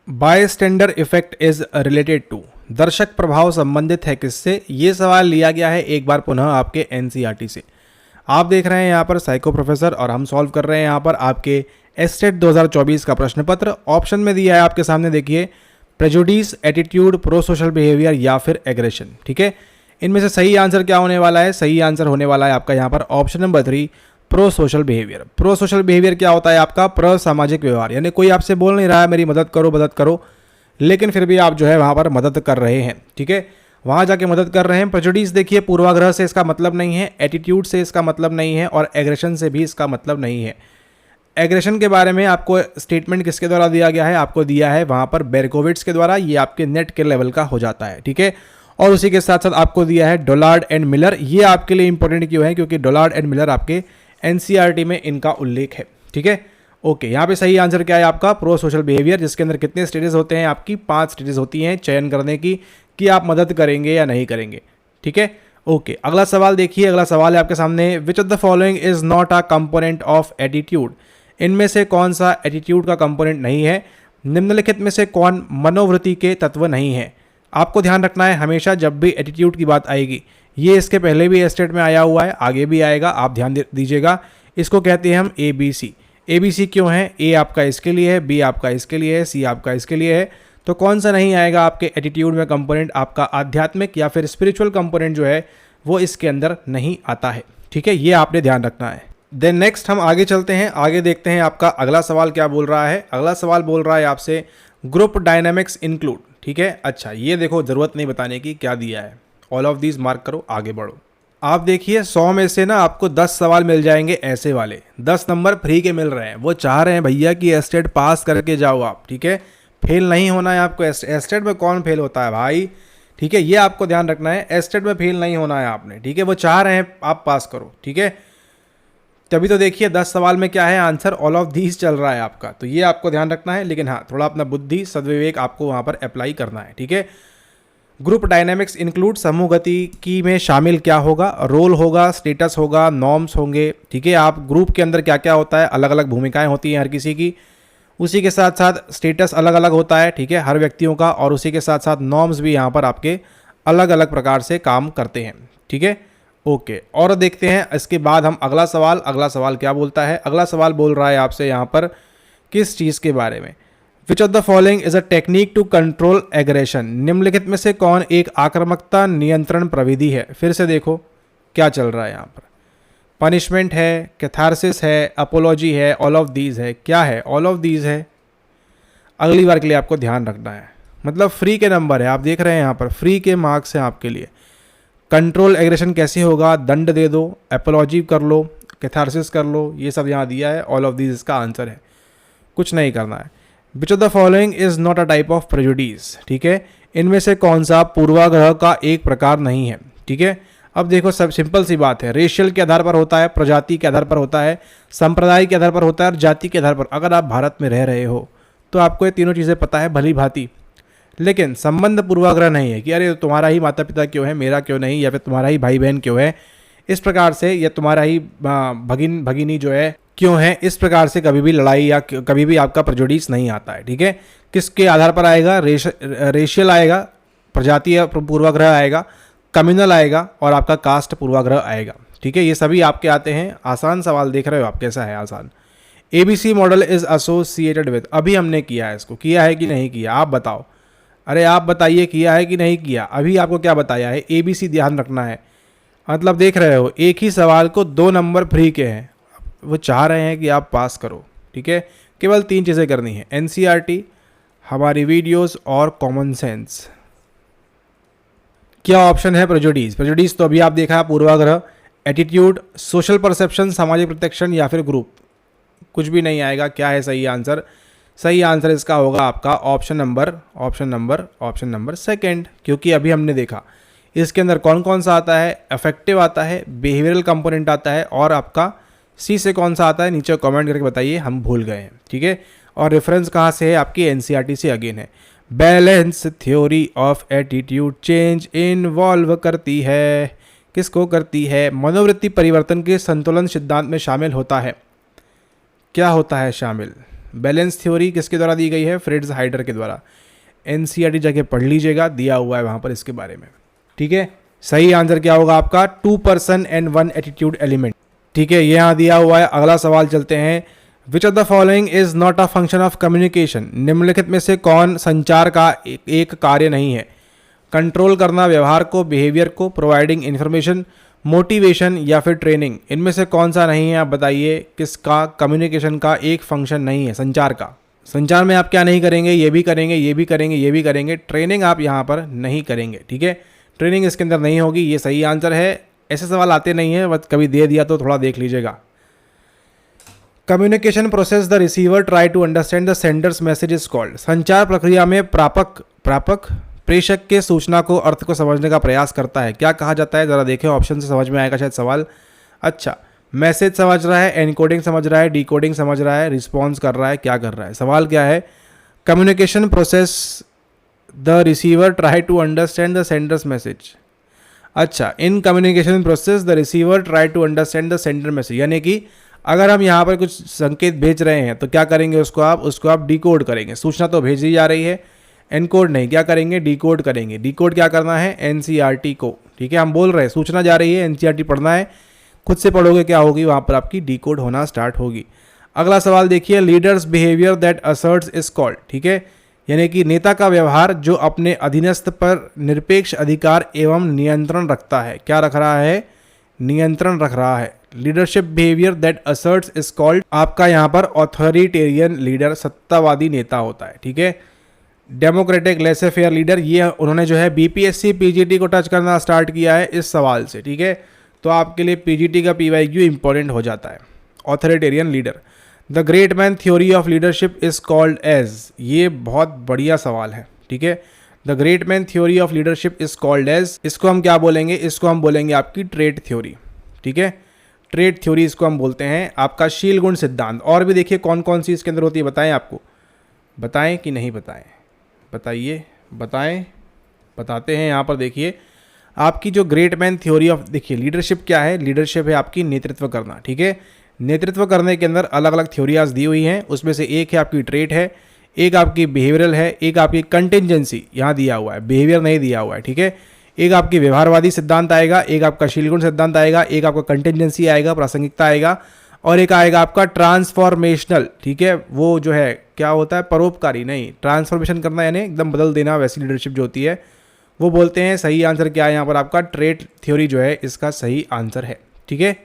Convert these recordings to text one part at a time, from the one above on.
बायस्टैंडर effect is related to, दर्शक प्रभाव संबंधित है किससे? ये सवाल लिया गया है एक बार पुनः आपके एनसीईआरटी से। आप देख रहे हैं यहाँ पर साइको प्रोफेसर और हम सॉल्व कर रहे हैं यहाँ पर आपके एस्टेट 2024 का प्रश्न पत्र। ऑप्शन में दिया है आपके सामने, देखिए, prejudice, attitude, pro social behaviour या फिर एग्रेशन। ठीक है, इनमें से सही आंसर क्या होने वाला है? सही आंसर होने वाला है आपका यहाँ पर option number 3, pro social behaviour. Pro social behaviour क्या होता है आपका? प्रसामाजिक व्यवहार, यानी कोई आपसे बोल नहीं रहा है मेरी मदद करो, लेकिन फिर भी आप जो है वहाँ पर मदद कर रहे हैं। ठीक है, वहाँ जाके मदद कर रहे हैं। प्रेजुडिस देखिए, पूर्वाग्रह से इसका मतलब नहीं है, एटीट्यूड से इसका मतलब नहीं है और एग्रेशन से भी इसका मतलब नहीं है। एग्रेशन के बारे में आपको स्टेटमेंट किसके द्वारा दिया गया है? आपको दिया है वहाँ पर बेरकोविट्स के द्वारा। ये आपके नेट के लेवल का हो जाता है। ठीक है, और उसी के साथ साथ आपको दिया है डोलार्ड एंड मिलर। ये आपके लिए इंपॉर्टेंट क्यों है? क्योंकि डोलार्ड एंड मिलर आपके एनसीईआरटी में इनका उल्लेख है। ठीक है, ओके, यहाँ पे सही आंसर क्या है आपका? प्रो सोशल बिहेवियर, जिसके अंदर कितने स्टेजेस होते हैं? आपकी 5 स्टेजेस होती हैं चयन करने की कि आप मदद करेंगे या नहीं करेंगे। ठीक है, ओके, अगला सवाल देखिए। अगला सवाल है आपके सामने, विच of the following is not a component of attitude? इनमें से कौन सा एटीट्यूड का कंपोनेंट नहीं है? निम्नलिखित में से कौन मनोवृत्ति के तत्व नहीं है? आपको ध्यान रखना है हमेशा जब भी एटीट्यूड की बात आएगी, ये इसके पहले भी एस्टेट में आया हुआ है, आगे भी आएगा, आप ध्यान दीजिएगा। इसको कहते हैं हम ABC। ABC क्यों है? A आपका इसके लिए है, B आपका इसके लिए है, C आपका इसके लिए है। तो कौन सा नहीं आएगा आपके एटीट्यूड में कंपोनेंट? आपका आध्यात्मिक या फिर स्पिरिचुअल कंपोनेंट जो है वो इसके अंदर नहीं आता है। ठीक है, ये आपने ध्यान रखना है। देन नेक्स्ट हम आगे चलते हैं, आगे देखते हैं आपका अगला सवाल क्या बोल रहा है। अगला सवाल बोल रहा है आपसे, ग्रुप डायनामिक्स इंक्लूड। ठीक है, अच्छा, ये देखो, जरूरत नहीं बताने की, क्या दिया है, ऑल ऑफ दीज मार्क करो, आगे बढ़ो। आप देखिए 100 में से ना आपको 10 सवाल मिल जाएंगे ऐसे वाले, 10 नंबर फ्री के मिल रहे हैं। वो चाह रहे हैं भैया कि एस्टेट पास करके जाओ आप। ठीक है, फेल नहीं होना है आपको। एस्टेट में कौन फेल होता है भाई? ठीक है, ये आपको ध्यान रखना है, एस्टेट में फेल नहीं होना है आपने। ठीक है, वो चाह रहे हैं आप पास करो। ठीक है, तभी तो देखिए 10 सवाल में क्या है आंसर? ऑल ऑफ दीज चल रहा है आपका, तो ये आपको ध्यान रखना है। लेकिन हाँ, थोड़ा अपना बुद्धि सद्विवेक आपको वहाँ पर अप्लाई करना है। ठीक है, ग्रुप डायनामिक्स इंक्लूड, समूह गतिकी में शामिल क्या होगा? रोल होगा, स्टेटस होगा, नॉर्म्स होंगे। ठीक है, आप ग्रुप के अंदर क्या क्या होता है, अलग अलग भूमिकाएं होती हैं हर किसी की, उसी के साथ साथ स्टेटस अलग अलग होता है। ठीक है, हर व्यक्तियों का, और उसी के साथ साथ नॉर्म्स भी यहाँ पर आपके अलग अलग प्रकार से काम करते हैं। ठीक है, ओके, और देखते हैं इसके बाद हम अगला सवाल क्या बोलता है। अगला सवाल बोल रहा है आपसे यहाँ पर किस चीज़ के बारे में? Which of the following is a technique to control aggression? निम्नलिखित में से कौन एक आक्रामकता नियंत्रण प्रविधि है? फिर से देखो क्या चल रहा है यहाँ पर, पनिशमेंट है, कैथारसिस है, अपोलॉजी है, ऑल ऑफ दीज है। क्या है? ऑल ऑफ दीज है। अगली बार के लिए आपको ध्यान रखना है, मतलब फ्री के नंबर है, आप देख रहे हैं यहाँ पर फ्री के मार्क्स हैं आपके लिए। कंट्रोल एग्रेशन कैसे होगा? दंड दे दो, एपोलॉजी कर लो, कैथारसिस कर लो, ये सब यहाँ दिया है। ऑल ऑफ दीज इसका आंसर है, कुछ नहीं करना है। विच of the following is not a type of prejudice? ठीक है, इनमें से कौन सा पूर्वाग्रह का एक प्रकार नहीं है? ठीक है, अब देखो, सब सिंपल सी बात है, रेशियल के आधार पर होता है, प्रजाति के आधार पर होता है, संप्रदाय के आधार पर होता है और जाति के आधार पर। अगर आप भारत में रह रहे हो तो आपको ये तीनों चीज़ें पता है भली भांति, लेकिन संबंध पूर्वाग्रह नहीं है कि अरे तुम्हारा ही माता पिता क्यों है, मेरा क्यों नहीं, या फिर तुम्हारा ही भाई बहन क्यों है, इस प्रकार से, या तुम्हारा ही भगिनी जो है क्यों है, इस प्रकार से कभी भी लड़ाई या कभी भी आपका प्रेजुडिस नहीं आता है। ठीक है, किसके आधार पर आएगा? रेशियल आएगा, प्रजातीय पूर्वाग्रह आएगा, कम्युनल आएगा और आपका कास्ट पूर्वाग्रह आएगा। ठीक है, ये सभी आपके आते हैं। आसान सवाल देख रहे हो आप, कैसा है आसान? ABC model is associated with, अभी हमने किया है, इसको किया है कि नहीं किया, आप बताओ। अरे आप बताइए, किया है कि नहीं किया? अभी आपको क्या बताया है? ABC ध्यान रखना है, मतलब देख रहे हो एक ही सवाल को 2 नंबर फ्री के हैं, वो चाह रहे हैं कि आप पास करो। ठीक है, केवल 3 चीज़ें करनी है, एनसीईआरटी, हमारी वीडियोस और कॉमन सेंस। क्या ऑप्शन है? प्रेजुडिस। प्रेजुडिस तो अभी आप देखा, पूर्वाग्रह, एटीट्यूड, सोशल परसेप्शन, सामाजिक प्रत्यक्षण या फिर ग्रुप। कुछ भी नहीं आएगा। क्या है सही आंसर? सही आंसर इसका होगा आपका ऑप्शन नंबर सेकंड, क्योंकि अभी हमने देखा इसके अंदर कौन कौन सा आता है, अफेक्टिव आता है, बिहेवियरल कंपोनेंट आता है, और आपका सी से कौन सा आता है, नीचे कमेंट करके बताइए, हम भूल गए हैं। ठीक है, और रेफरेंस कहाँ से है? आपकी एनसीईआरटी से अगेन है। Balance theory of attitude change involve करती है, किसको करती है? मनोवृत्ति परिवर्तन के संतुलन सिद्धांत में शामिल होता है। क्या होता है शामिल? बैलेंस थ्योरी किसके द्वारा दी गई है? फ्रिट्ज हाइडर के द्वारा। एनसीईआरटी जाके पढ़ लीजिएगा, दिया हुआ है वहाँ पर इसके बारे में। ठीक है, सही आंसर क्या होगा आपका? 2 पर्सन एंड 1 एटीट्यूड एलिमेंट। ठीक है, ये यहाँ दिया हुआ है। अगला सवाल चलते हैं। Which of the following is not a function of communication? निम्नलिखित में से कौन संचार का एक कार्य नहीं है? कंट्रोल करना व्यवहार को, बिहेवियर को, प्रोवाइडिंग इन्फॉर्मेशन, मोटिवेशन या फिर ट्रेनिंग। इनमें से कौन सा नहीं है? आप बताइए किसका कम्युनिकेशन का एक फंक्शन नहीं है, संचार का। संचार में आप क्या नहीं करेंगे? ये भी करेंगे, ये भी करेंगे, ये भी करेंगे। ट्रेनिंग आप यहाँ पर नहीं करेंगे। ठीक है, ट्रेनिंग इसके अंदर नहीं होगी, ये सही आंसर है। ऐसे सवाल आते नहीं है, बस कभी दे दिया तो थोड़ा देख लीजिएगा। Communication process the receiver try to understand the sender's message is called. संचार प्रक्रिया में प्रापक प्रेषक के सूचना को, अर्थ को समझने का प्रयास करता है। क्या कहा जाता है? ज़रा देखें, ऑप्शन से समझ में आएगा शायद सवाल। अच्छा, मैसेज समझ रहा है, एनकोडिंग समझ रहा है, डिकोडिंग समझ रहा है, रिस्पॉन्स कर रहा है, क्या कर रहा है? सवाल क्या है? Communication process the receiver try to understand the sender's message. अच्छा, in communication process the receiver try to understand the sender message, यानी कि अगर हम यहाँ पर कुछ संकेत भेज रहे हैं तो क्या करेंगे? उसको आप डिकोड करेंगे। सूचना तो भेजी जा रही है, एनकोड नहीं, क्या करेंगे? डिकोड करेंगे। डिकोड क्या करना है? एनसीईआरटी को। ठीक है, हम बोल रहे हैं सूचना जा रही है, एनसीईआरटी पढ़ना है, खुद से पढ़ोगे क्या होगी? वहाँ पर आपकी डिकोड होना स्टार्ट होगी। अगला सवाल देखिए, leaders behaviour that assets is called. ठीक है, यानी कि नेता का व्यवहार जो अपने अधीनस्थ पर निरपेक्ष अधिकार एवं नियंत्रण रखता है। क्या रख रहा है? नियंत्रण रख रहा है। Leadership behaviour that assets is called, आपका यहाँ पर ऑथोरिटेरियन लीडर, सत्तावादी नेता होता है। ठीक है, डेमोक्रेटिक लेसे फेयर लीडर, ये उन्होंने जो है बीपीएससी पीजीटी को टच करना स्टार्ट किया है इस सवाल से। ठीक है, तो आपके लिए पीजीटी का पीवाईक्यू इंपॉर्टेंट हो जाता है। Authoritarian leader. The great man theory of leadership is called as, ये बहुत बढ़िया सवाल है। ठीक है, the great man theory of leadership is called as, इसको हम क्या बोलेंगे? इसको हम बोलेंगे आपकी ट्रेट थ्योरी। ठीक है, ट्रेट थ्योरी इसको हम बोलते हैं। आपका शील गुण सिद्धांत। और भी देखिए कौन कौन सी इसके अंदर होती है, बताएं आपको, बताएं कि नहीं बताएं? बताइए, बताएं। बताते हैं। यहाँ पर देखिए आपकी जो ग्रेट मैन थ्योरी ऑफ, देखिए लीडरशिप क्या है? लीडरशिप है आपकी नेतृत्व करना। ठीक है, नेतृत्व करने के अंदर अलग अलग थ्योरियाज दी हुई हैं, उसमें से एक है आपकी ट्रेट है, एक आपकी बिहेवियरल है, एक आपकी कंटिजेंसी यहाँ दिया हुआ है, बिहेवियर नहीं दिया हुआ है। ठीक है, एक आपकी व्यवहारवादी सिद्धांत आएगा, एक आपका शीलगुण सिद्धांत आएगा, एक आपका कंटिजेंसी आएगा, प्रासंगिकता आएगा, और एक आएगा आपका ट्रांसफॉर्मेशनल। ठीक है, वो जो है क्या होता है? परोपकारी नहीं, ट्रांसफॉर्मेशन करना यानी एकदम बदल देना, वैसी लीडरशिप जो होती है वो बोलते हैं। सही आंसर क्या है यहाँ पर? आपका ट्रेट थ्योरी जो है इसका सही आंसर है। ठीक है,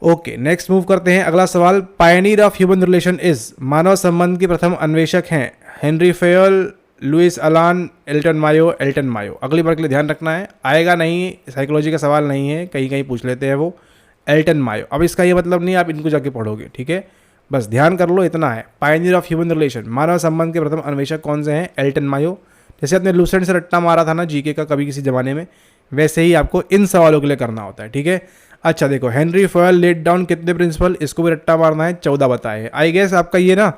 ओके, नेक्स्ट मूव करते हैं। अगला सवाल, pioneer of human relation is, मानव संबंध के प्रथम अन्वेषक हैं Henry Fayol, Louis Allen, Elton Mayo. अगली बार के लिए ध्यान रखना है, आएगा नहीं, साइकोलॉजी का सवाल नहीं है, कहीं कहीं पूछ लेते हैं वो, एल्टन मायो। अब इसका ये मतलब नहीं आप इनको जाके पढ़ोगे। ठीक है, बस ध्यान कर लो, इतना है। पायनियर ऑफ ह्यूमन रिलेशन, मानव संबंध के प्रथम अन्वेषक कौन से हैं? Elton Mayo. जैसे आपने लूसेंट से रट्टा मारा था ना जीके का कभी किसी जमाने में, वैसे ही आपको इन सवालों के लिए करना होता है। ठीक है, अच्छा देखो, हेनरी फेयल लेट डाउन कितने प्रिंसिपल, इसको भी रट्टा मारना है, 14 बताए हैं। आई गेस आपका ये ना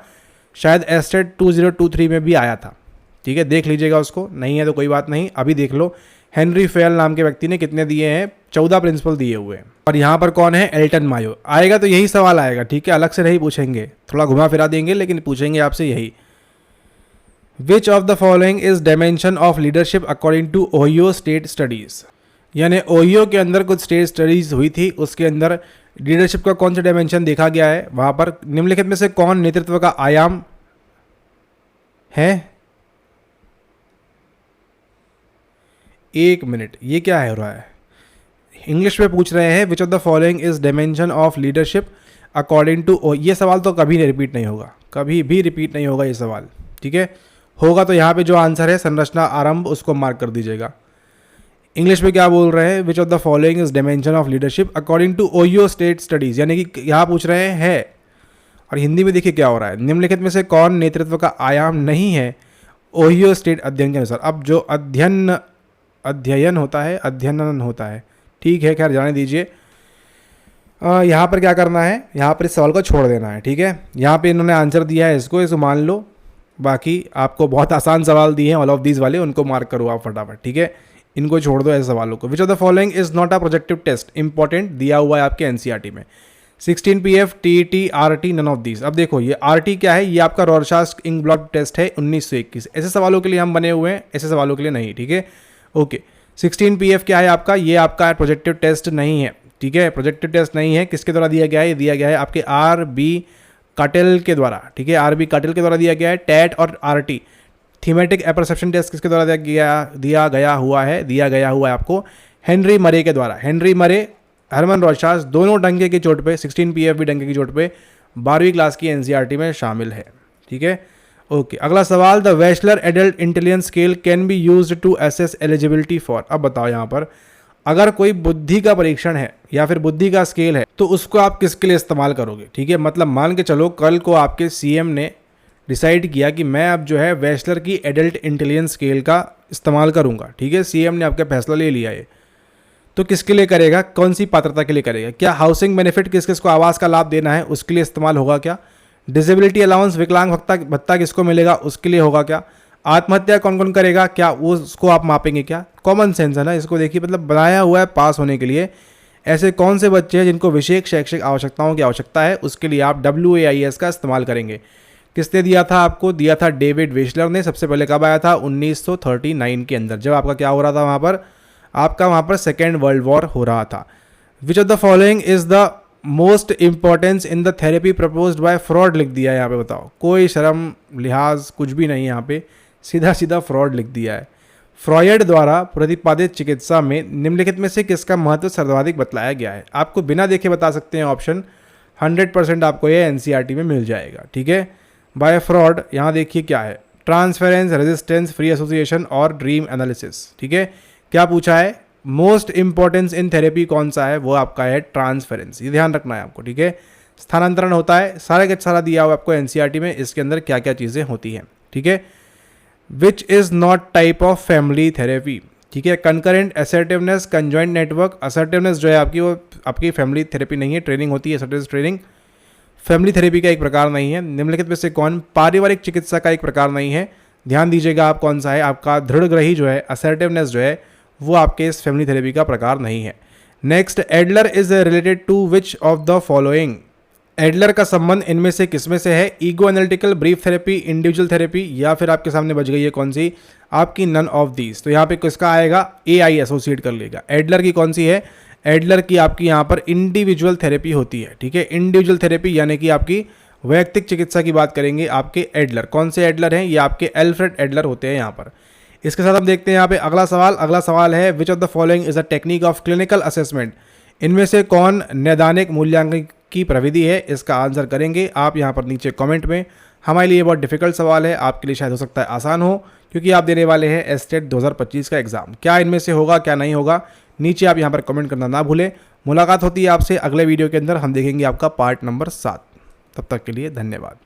शायद एस्टेट 2023 में भी आया था। ठीक है, देख लीजिएगा उसको, नहीं है तो कोई बात नहीं, अभी देख लो। हेनरी फेयल नाम के व्यक्ति ने कितने दिए हैं? 14 प्रिंसिपल दिए हुए हैं। और यहाँ पर कौन है? Elton Mayo. आएगा तो यही सवाल आएगा। ठीक है, अलग से नहीं पूछेंगे, थोड़ा घुमा फिरा देंगे, लेकिन पूछेंगे आपसे यही। Which of the following is dimension of leadership according to Ohio State studies, यानी ओहियो के अंदर कुछ स्टेट स्टडीज हुई थी, उसके अंदर लीडरशिप का कौन सा डायमेंशन देखा गया है? वहां पर निम्नलिखित में से कौन नेतृत्व का आयाम है? एक मिनट, ये क्या है हो रहा है? इंग्लिश में पूछ रहे हैं, which of the following is dimension of leadership according to, ये सवाल तो कभी रिपीट नहीं होगा, कभी भी रिपीट नहीं होगा ये सवाल। ठीक है, होगा तो यहाँ पे जो आंसर है संरचना आरंभ, उसको मार्क कर दीजिएगा। इंग्लिश में क्या बोल रहे हैं? Which of the following is dimension of leadership according to Ohio State studies, यानी कि यहाँ पूछ रहे हैं। और हिंदी में देखिए क्या हो रहा है, निम्नलिखित में से कौन नेतृत्व का आयाम नहीं है ओहियो स्टेट अध्ययन के अनुसार। अब जो अध्ययन होता है, ठीक है, खैर जाने दीजिए। यहाँ पर क्या करना है? यहाँ पर इस सवाल को छोड़ देना है। ठीक है, यहाँ पे इन्होंने आंसर दिया है, इसको मान लो। बाकी आपको बहुत आसान सवाल दिए हैं ऑल ऑफ दीज वाले, उनको मार्क करो आप फटाफट। ठीक है, इनको छोड़ दो ऐसे सवालों को। Which of the following is not a projective test, important दिया हुआ है आपके एनसीईआरटी में। 16PF, TET, RT, none of these. अब देखो ये RT क्या है, ये आपका रॉरशास्ट इंक ब्लॉट टेस्ट है 1921। ऐसे सवालों के लिए हम बने हुए हैं, ऐसे सवालों के लिए नहीं, ठीक है। ओके, 16PF क्या है आपका, ये आपका प्रोजेक्टिव टेस्ट नहीं है, ठीक है, प्रोजेक्टिव टेस्ट नहीं है। किसके द्वारा दिया गया है, ये दिया गया है आपके RB काटेल के द्वारा, ठीक है, RB काटेल के द्वारा दिया गया है। टैट और RT थीमेटिक अपरसेप्शन टेस्ट किसके द्वारा दिया गया हुआ है आपको, हेनरी मरे के द्वारा। हेनरी मरे, हरमन रॉरशास्ट, दोनों डंके की चोट पे, 16PF भी डंके की चोट पे 12वीं क्लास की NCERT में शामिल है, ठीक है। ओके, अगला सवाल, the Wechsler adult intelligence scale can be used to assess eligibility for. अब बताओ यहाँ पर, अगर कोई बुद्धि का परीक्षण है या फिर बुद्धि का स्केल है तो उसको आप किसके लिए इस्तेमाल करोगे, ठीक है। मतलब मान के चलो कल को आपके CM ने डिसाइड किया कि मैं अब जो है वेशलर की एडल्ट इंटेलिजेंस स्केल का इस्तेमाल करूंगा, ठीक है, CM ने आपका फैसला ले लिया है, तो किसके लिए करेगा, कौन सी पात्रता के लिए करेगा, क्या हाउसिंग बेनिफिट किस किस को आवास का लाभ देना है उसके लिए इस्तेमाल होगा क्या, डिसेबिलिटी अलाउंस विकलांग भत्ता किसको मिलेगा उसके लिए होगा क्या, आत्महत्या कौन कौन करेगा, क्या वो उसको आप मापेंगे क्या। कॉमन सेंस है ना, इसको देखिए, मतलब बनाया हुआ है पास होने के लिए। ऐसे कौन से बच्चे हैं जिनको विशेष शैक्षिक आवश्यकताओं की आवश्यकता है, उसके लिए आप WAIS का इस्तेमाल करेंगे। किसने दिया था आपको, दिया था डेविड वेशलर ने। सबसे पहले कब आया था, 1939 के अंदर, जब आपका क्या हो रहा था वहाँ पर, आपका वहाँ पर सेकेंड वर्ल्ड वॉर हो रहा था। विच of the following is the most importance in the therapy proposed by fraud लिख दिया है यहाँ पे, बताओ, कोई शर्म लिहाज कुछ भी नहीं, यहाँ पे सीधा सीधा फ्रॉड लिख दिया है। फ्रॉयड द्वारा प्रतिपादित चिकित्सा में निम्नलिखित में से किसका महत्व सर्वाधिक बतलाया गया है। आपको बिना देखे बता सकते हैं ऑप्शन, 100% आपको ये NCERT में मिल जाएगा, ठीक है। बाय फ्रॉड यहाँ देखिए क्या है, ट्रांसफेरेंस, रेजिस्टेंस, फ्री एसोसिएशन और ड्रीम एनालिसिस, ठीक है। क्या पूछा है, मोस्ट इंपॉर्टेंस इन थेरेपी कौन सा है, वो आपका है ट्रांसफेरेंस, ये ध्यान रखना है आपको, ठीक है। स्थानांतरण होता है, सारे का सारा दिया हुआ आपको NCERT में, इसके अंदर क्या क्या चीज़ें होती हैं, ठीक है। Which is not type of family therapy, ठीक है। Concurrent, assertiveness, conjoint network. Assertiveness जो है आपकी, वो आपकी फैमिली थेरेपी नहीं है, ट्रेनिंग होती है, असर्टिवनेस ट्रेनिंग फैमिली थेरेपी का एक प्रकार नहीं है। निम्नलिखित में से कौन पारिवारिक चिकित्सा का एक प्रकार नहीं है, ध्यान दीजिएगा आप कौन सा है, आपका दृढ़ग्रही जो है, असर्टिवनेस जो है, वो आपके इस फैमिली थेरेपी का प्रकार नहीं है। Next, Adler is related to which of the following. Adler का संबंध इनमें से किसमें से है, ego analytical, brief therapy, individual therapy, या फिर आपके सामने बच गई है कौन सी, आपकी नन ऑफ दीज। तो यहाँ पे किसका आएगा, AI एसोसिएट कर लेगा। एडलर की कौन सी है, एडलर की आपकी यहाँ पर इंडिविजुअल थेरेपी होती है, ठीक है। इंडिविजुअल थेरेपी यानी कि आपकी वैयक्तिक चिकित्सा की बात करेंगे आपके एडलर। कौन से एडलर हैं, ये आपके एल्फ्रेड एडलर होते हैं यहाँ पर। इसके साथ हम देखते हैं यहाँ पे अगला सवाल। अगला सवाल है, विच of the following is a technique of clinical assessment. इनमें से कौन नैदानिक मूल्यांकन की प्रविधि है, इसका आंसर करेंगे आप यहाँ पर नीचे कमेंट में। हमारे लिए बहुत डिफिकल्ट सवाल है, आपके लिए शायद हो सकता है आसान हो, क्योंकि आप देने वाले हैं एस्टेट 2025 का एग्जाम। क्या इनमें से होगा क्या नहीं होगा, नीचे आप यहाँ पर कमेंट करना ना भूलें। मुलाकात होती है आपसे अगले वीडियो के अंदर, हम देखेंगे आपका पार्ट नंबर 7। तब तक के लिए धन्यवाद।